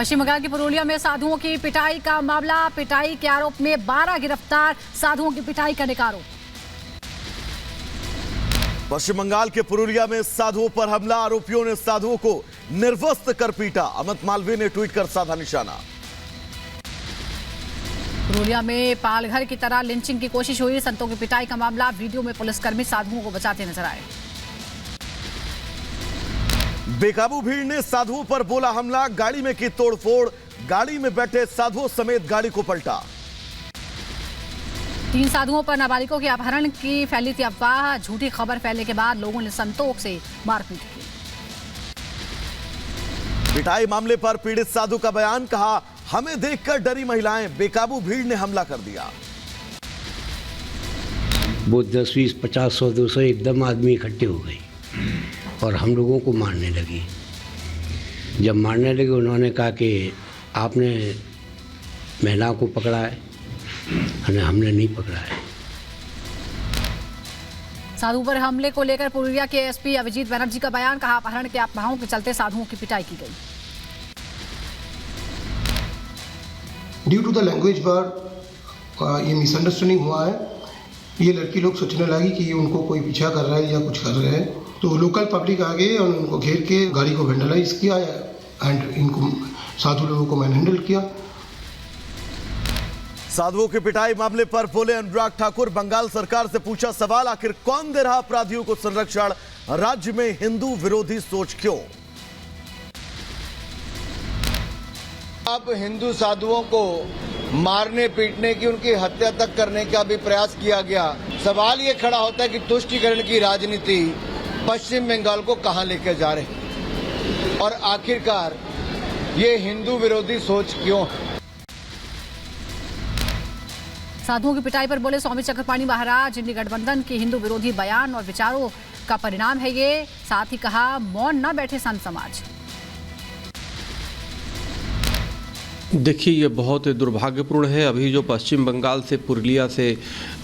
पश्चिम बंगाल के पुरुलिया में साधुओं की पिटाई का मामला। पिटाई के आरोप में 12 गिरफ्तार, साधुओं की पिटाई करने का आरोप। पश्चिम बंगाल के पुरुलिया में साधुओं पर हमला, आरोपियों ने साधुओं को निर्वस्त्र कर पीटा। अमित मालवीय ने ट्वीट कर साधा निशाना। पुरुलिया में पालघर की तरह लिंचिंग की कोशिश हुई, संतों की पिटाई का मामला। वीडियो में पुलिसकर्मी साधुओं को बचाते नजर आए। बेकाबू भीड़ ने साधुओं पर बोला हमला, गाड़ी में की तोड़फोड़, गाड़ी में बैठे साधुओं समेत गाड़ी को पलटा। 3 साधुओं पर नाबालिगों के अपहरण की फैली थी अफवाह। झूठी खबर फैलने के बाद लोगों ने संतों से मारपीट की। पिटाई मामले पर पीड़ित साधु का बयान, कहा हमें देखकर डरी महिलाएं, बेकाबू भीड़ ने हमला कर दिया। वो 10, 20, 50, 100, 200 एकदम आदमी इकट्ठे हो गए और हम लोगों को मारने लगी। जब मारने लगे उन्होंने कहा कि आपने महिलाओं को पकड़ा है, हमने नहीं पकड़ा है। साधु पर हमले को लेकर पुरुलिया के एसपी अभिजीत बनर्जी का बयान, कहा अपहरण के अफवाहों के चलते साधुओं की पिटाई की गई। ड्यू टू द लैंग्वेज बार ये मिसअंडरस्टैंडिंग हुआ है। ये लड़की लोग सोचने लगी कि उनको कोई पीछा कर रहा है या कुछ कर रहे हैं, तो लोकल पब्लिक आ गए और उनको घेर के गाड़ी को वेंडलाइज किया एंड इनको साधु लोगों को मैनहैंडल किया। साधुओं की पिटाई मामले पर बोले अनुराग ठाकुर, बंगाल सरकार से पूछा सवाल, आखिर कौन दे रहा अपराधियों को संरक्षण, राज्य में हिंदू विरोधी सोच क्यों? अब हिंदू साधुओं को मारने पीटने की, उनकी हत्या तक करने का भी प्रयास किया गया। सवाल ये खड़ा होता है कि तुष्टीकरण की राजनीति पश्चिम बंगाल को कहां लेकर जा रही और आखिरकार ये हिंदू विरोधी सोच क्यों है? साधुओं की पिटाई पर बोले स्वामी चक्रपाणी महाराज, इंडी गठबंधन के हिंदू विरोधी बयान और विचारों का परिणाम है ये। साथ ही कहा मौन न बैठे संत समाज। देखिए, ये बहुत दुर्भाग्यपूर्ण है। अभी जो पश्चिम बंगाल से पुरुलिया से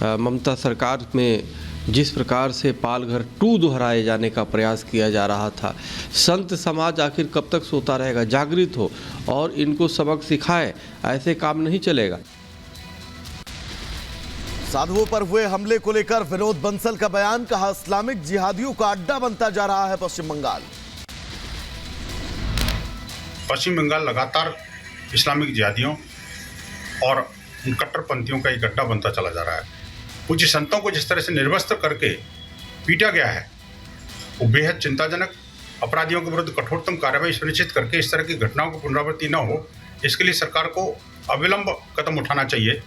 ममता सरकार में जिस प्रकार से पालघर 2 दोहराए जाने का प्रयास किया जा रहा था, संत समाज आखिर कब तक सोता रहेगा? जागृत हो और इनको सबक सिखाए, ऐसे काम नहीं चलेगा। साधुओं पर हुए हमले को लेकर विनोद बंसल का बयान, कहा इस्लामिक जिहादियों का अड्डा बनता जा रहा है पश्चिम बंगाल। पश्चिम बंगाल लगातार इस्लामिक जिहादियों और कट्टरपंथियों का एक अड्डा बनता चला जा रहा है। पूज्य संतों को जिस तरह से निर्वस्त्र करके पीटा गया है, वो बेहद चिंताजनक। अपराधियों के विरुद्ध कठोरतम कार्रवाई सुनिश्चित करके इस तरह की घटनाओं की पुनरावृत्ति न हो, इसके लिए सरकार को अविलंब कदम उठाना चाहिए।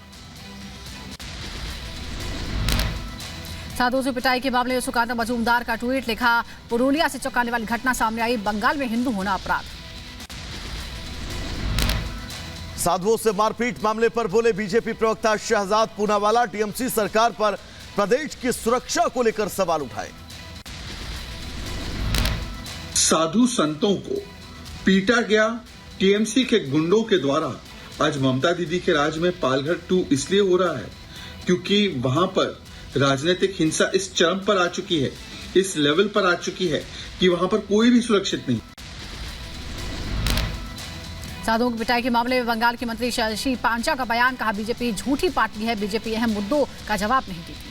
साधुओं से पिटाई के मामले में सुकांत मजूमदार का ट्वीट, लिखा पुरुलिया से चौंकाने वाली घटना सामने आई, बंगाल में हिंदू होना अपराध। साधुओं से मारपीट मामले पर बोले बीजेपी प्रवक्ता शहजाद पूनावाला, टीएमसी सरकार पर प्रदेश की सुरक्षा को लेकर सवाल उठाए। साधु संतों को पीटा गया टीएमसी के गुंडों के द्वारा। आज ममता दीदी के राज में पालघर 2 इसलिए हो रहा है क्योंकि वहां पर राजनीतिक हिंसा इस चरम पर आ चुकी है, इस लेवल पर आ चुकी है कि वहां पर कोई भी सुरक्षित नहीं। साधुओं की पिटाई के मामले में बंगाल के मंत्री शशि पांचा का बयान, कहा बीजेपी झूठी पार्टी है, बीजेपी अहम मुद्दों का जवाब नहीं देती।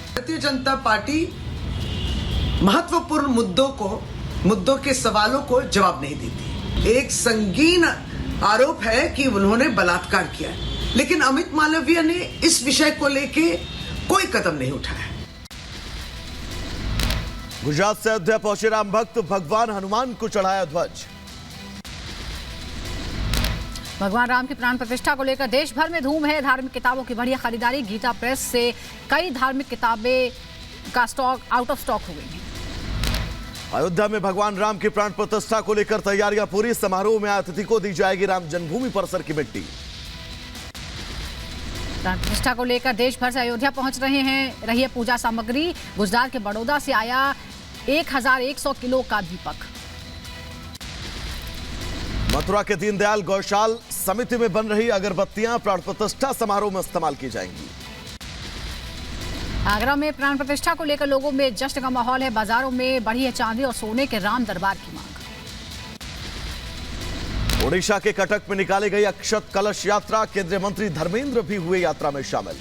भारतीय जनता पार्टी महत्वपूर्ण मुद्दों के सवालों को जवाब नहीं देती। एक संगीन आरोप है कि उन्होंने बलात्कार किया है, लेकिन अमित मालवीय ने इस विषय को लेके कोई कदम नहीं उठाया। गुजरात से अयोध्या पहुंचे राम भक्त, भगवान हनुमान को चढ़ाया ध्वज। भगवान राम की प्राण प्रतिष्ठा को लेकर देश भर में धूम है। धार्मिक किताबों की बढ़िया खरीदारी, गीता प्रेस से कई धार्मिक किताबें का स्टॉक आउट ऑफ स्टॉक हो गई है। अयोध्या में भगवान राम की प्राण प्रतिष्ठा को लेकर तैयारियां पूरी, समारोह में अतिथि को दी जाएगी राम जन्मभूमि परिसर की मिट्टी। प्राण प्रतिष्ठा को लेकर देश भर से अयोध्या पहुंच रही है पूजा सामग्री। गुजरात के बड़ौदा से आया 1100 किलो का दीपक। मथुरा के दीनदयाल गौशाल समिति में बन रही अगरबत्तियां प्राण प्रतिष्ठा समारोह में इस्तेमाल की जाएंगी। आगरा में प्राण प्रतिष्ठा को लेकर लोगों में जश्न का माहौल है। बाजारों में बढ़ी है चांदी और सोने के राम दरबार की मांग। ओडिशा के कटक में निकाली गई अक्षत कलश यात्रा, केंद्रीय मंत्री धर्मेंद्र भी हुए यात्रा में शामिल।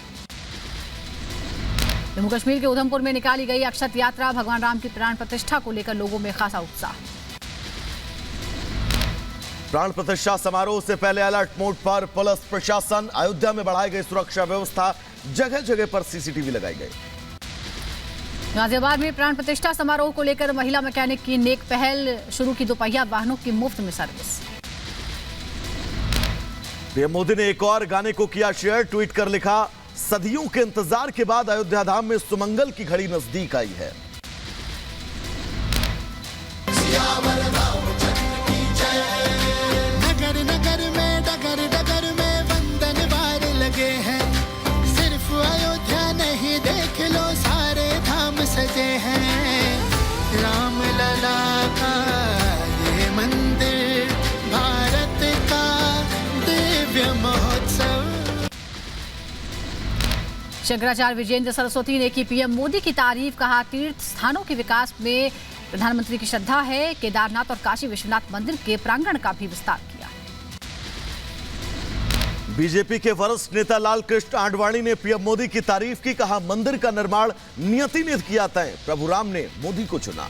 जम्मू कश्मीर के उधमपुर में निकाली गई अक्षत यात्रा, भगवान राम की प्राण प्रतिष्ठा को लेकर लोगों में खासा उत्साह। प्राण प्रतिष्ठा समारोह से पहले अलर्ट मोड पर पुलिस प्रशासन, अयोध्या में बढ़ाई गई सुरक्षा व्यवस्था, जगह जगह पर सीसीटीवी लगाई गई। गाजियाबाद में प्राण प्रतिष्ठा समारोह को लेकर महिला मैकेनिक की नेक पहल, शुरू की दोपहिया वाहनों की मुफ्त में सर्विस। पीएम मोदी ने एक और गाने को किया शेयर, ट्वीट कर लिखा, सदियों के इंतजार के बाद अयोध्या धाम में सुमंगल की घड़ी नजदीक आई है। नगर नगर में डगर डगर में वंदन वार लगे हैं, सिर्फ अयोध्या नहीं देख लो सारे धाम सजे हैं। राम लला का ये मंदिर, भारत का दिव्य महोत्सव। शंकराचार्य विजेंद्र सरस्वती ने की पीएम मोदी की तारीफ, कहा तीर्थ स्थानों के विकास में प्रधानमंत्री की श्रद्धा है। केदारनाथ और काशी विश्वनाथ मंदिर के प्रांगण का भी विस्तार किया। बीजेपी के वरिष्ठ नेता लालकृष्ण आडवाणी ने पीएम मोदी की तारीफ की, कहा मंदिर का निर्माण नियति ने किया तय, प्रभु राम ने मोदी को चुना।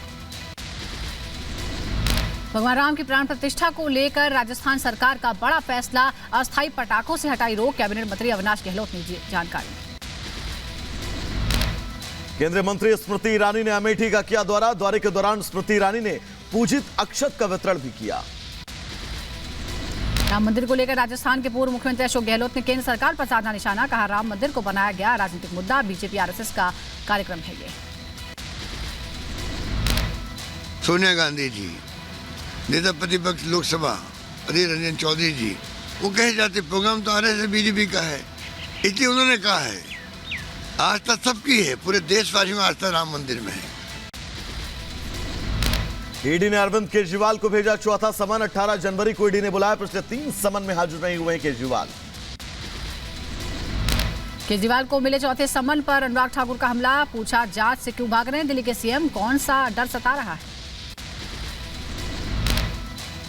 भगवान राम की प्राण प्रतिष्ठा को लेकर राजस्थान सरकार का बड़ा फैसला, अस्थायी पटाखों से हटाई रोक, कैबिनेट मंत्री अविनाश गहलोत ने दी जानकारी। केंद्रीय मंत्री स्मृति ईरानी ने अमेठी का किया दौरा, दौरे के दौरान स्मृति ईरानी ने पूजित अक्षत का वितरण भी किया। राम मंदिर को लेकर राजस्थान के पूर्व मुख्यमंत्री अशोक गहलोत ने केंद्र सरकार पर साधा निशाना, कहा राम मंदिर को बनाया गया राजनीतिक मुद्दा, बीजेपी आरएसएस का कार्यक्रम है ये। सोनिया गांधी जी, नेता प्रतिपक्ष लोकसभा अधीर रंजन चौधरी जी, वो कहे जाते प्रोग्राम तो आरएसएस बीजेपी का है, इसलिए उन्होंने कहा है आस्था सबकी है, पूरे देशवासियों में आस्था राम मंदिर में है। ईडी ने अरविंद केजरीवाल को भेजा चौथा समन, 18 जनवरी को ईडी ने बुलाया, पिछले 3 समन में हाजिर नहीं हुए केजरीवाल। केजरीवाल को मिले चौथे समन पर अनुराग ठाकुर का हमला, पूछा जांच से क्यों भाग रहे हैं दिल्ली के सीएम, कौन सा डर सता रहा है।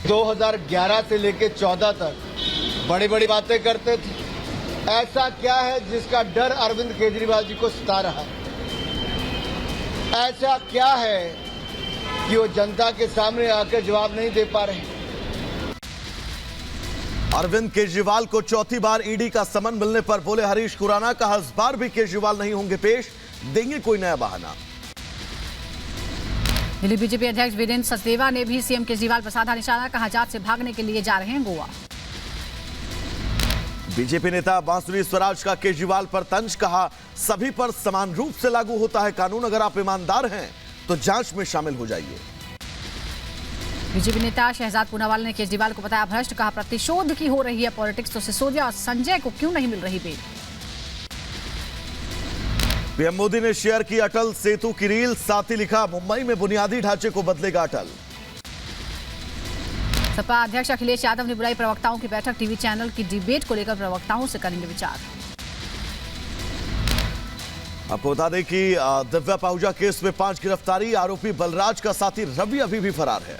2011 से लेकर 14 तक बड़ी बड़ी बातें करते थे, ऐसा क्या है जिसका डर अरविंद केजरीवाल जी को सता रहा है? ऐसा क्या है कि वो जनता के सामने आकर जवाब नहीं दे पा रहे? अरविंद केजरीवाल को चौथी बार ईडी का समन मिलने पर बोले हरीश खुराना, कहा इस बार भी केजरीवाल नहीं होंगे पेश, देंगे कोई नया बहाना। दिल्ली बीजेपी अध्यक्ष वीरेंद्र सचदेवा ने भी सीएम केजरीवाल पर साधा निशाना, कहा जांच से भागने के लिए जा रहे हैं गोवा। बीजेपी नेता बांसुरी स्वराज का केजरीवाल पर तंज, कहा सभी पर समान रूप से लागू होता है कानून, अगर आप ईमानदार हैं तो जांच में शामिल हो जाइए। बीजेपी नेता शहजाद पूनावाला ने केजरीवाल को बताया भ्रष्ट, कहा प्रतिशोध की हो रही है पॉलिटिक्स, तो सिसोदिया और संजय को क्यों नहीं मिल रही बेल। पीएम मोदी ने शेयर की अटल सेतु की रील, साथ ही लिखा मुंबई में बुनियादी ढांचे को बदलेगा अटल। सपा अध्यक्ष अखिलेश यादव ने बुलाई प्रवक्ताओं की बैठक, टीवी चैनल की डिबेट को लेकर प्रवक्ताओं से करेंगे विचार। आपको बता दें कि दिव्या पाहुजा केस में 5 गिरफ्तारी, आरोपी बलराज का साथी रवि अभी भी फरार है।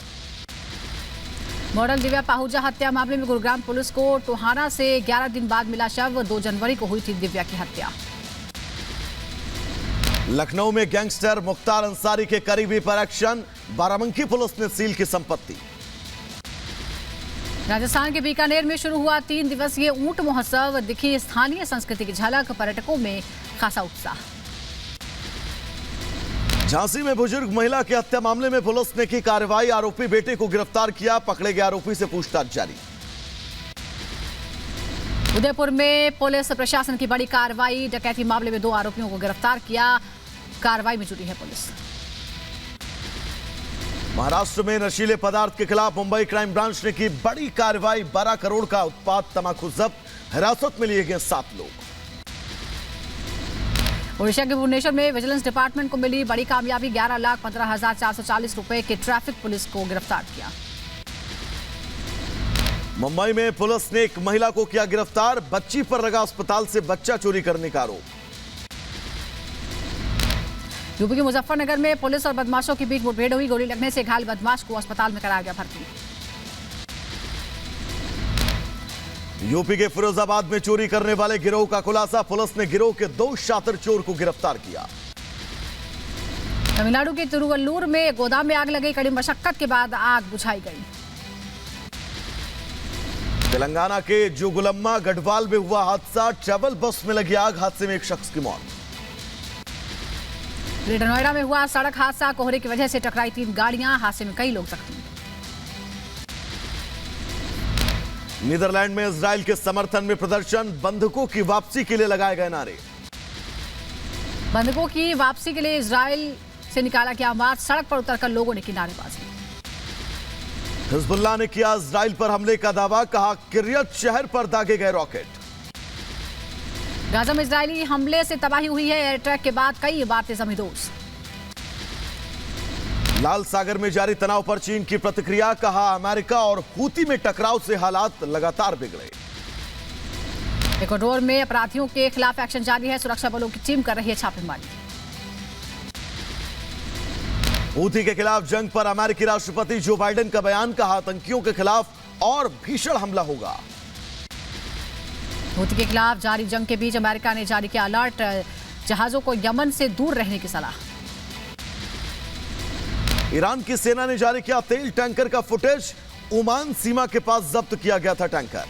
मॉडल दिव्या पाहुजा हत्या मामले में गुरुग्राम पुलिस को टोहाना से 11 दिन बाद मिला शव, 2 जनवरी को हुई थी दिव्या की हत्या। लखनऊ में गैंगस्टर मुख्तार अंसारी के करीबी पर एक्शन, बाराबंकी पुलिस ने सील की संपत्ति। राजस्थान के बीकानेर में शुरू हुआ 3 दिवसीय ऊंट महोत्सव, दिखी स्थानीय संस्कृति की झलक, पर्यटकों में खासा उत्साह। झांसी में बुजुर्ग महिला की हत्या मामले में पुलिस ने की कार्रवाई, आरोपी बेटे को गिरफ्तार किया, पकड़े गए आरोपी से पूछताछ जारी। उदयपुर में पुलिस प्रशासन की बड़ी कार्रवाई, डकैती मामले में 2 आरोपियों को गिरफ्तार किया, कार्रवाई में जुटी है पुलिस। महाराष्ट्र में नशीले पदार्थ के खिलाफ मुंबई क्राइम ब्रांच ने की बड़ी कार्रवाई, 12 करोड़ का उत्पाद तंबाकू जब्त, हिरासत में लिए गए 7 लोग। ओडिशा के भुवनेश्वर में विजिलेंस डिपार्टमेंट को मिली बड़ी कामयाबी, 11,15,440 रुपए के ट्रैफिक पुलिस को गिरफ्तार किया। मुंबई में पुलिस ने एक महिला को किया गिरफ्तार, बच्ची पर लगा अस्पताल से बच्चा चोरी करने का आरोप। यूपी के मुजफ्फरनगर में पुलिस और बदमाशों के बीच मुठभेड़ हुई, गोली लगने से घायल बदमाश को अस्पताल में कराया गया भर्ती। यूपी के फिरोजाबाद में चोरी करने वाले गिरोह का खुलासा, पुलिस ने गिरोह के 2 शातिर चोर को गिरफ्तार किया। तमिलनाडु के तिरुवल्लुर में गोदाम में आग लगी, कड़ी मशक्कत के बाद आग बुझाई गई। तेलंगाना के जोगुलम्मा गढ़वाल में हुआ हादसा, ट्रैवल बस में लगी आग, हादसे में एक शख्स की मौत। ग्रेटर नोएडा में हुआ सड़क हादसा, कोहरे की वजह से टकराई 3 गाड़ियां, हादसे में कई लोग जख्मी। नीदरलैंड में इजराइल के समर्थन में प्रदर्शन, बंधकों की वापसी के लिए लगाए गए नारे। बंधकों की वापसी के लिए इजराइल से निकाला गया मार्च, सड़क पर उतरकर लोगों ने की नारेबाजी। हिजबुल्लाह ने किया इजराइल पर हमले का दावा, कहा किर्यत शहर पर दागे गए रॉकेट। गाजा में इजरायली हमले से तबाही हुई है, एयर अटैक के बाद कई इमारतें जमींदोज। लाल सागर में जारी तनाव पर चीन की प्रतिक्रिया, कहा अमेरिका और हूती में टकराव से हालात लगातार बिगड़े। इक्वाडोर में अपराधियों के खिलाफ एक्शन जारी है, सुरक्षा बलों की टीम कर रही है छापेमारी। हूती के खिलाफ जंग पर अमेरिकी राष्ट्रपति जो बाइडेन का बयान, कहा आतंकियों के खिलाफ और भीषण हमला होगा। हूती के खिलाफ जारी जंग के बीच अमेरिका ने जारी किया अलर्ट, जहाजों को यमन से दूर रहने की सलाह। ईरान की सेना ने जारी किया तेल टैंकर का फुटेज, ओमान सीमा के पास जब्त किया गया था टैंकर।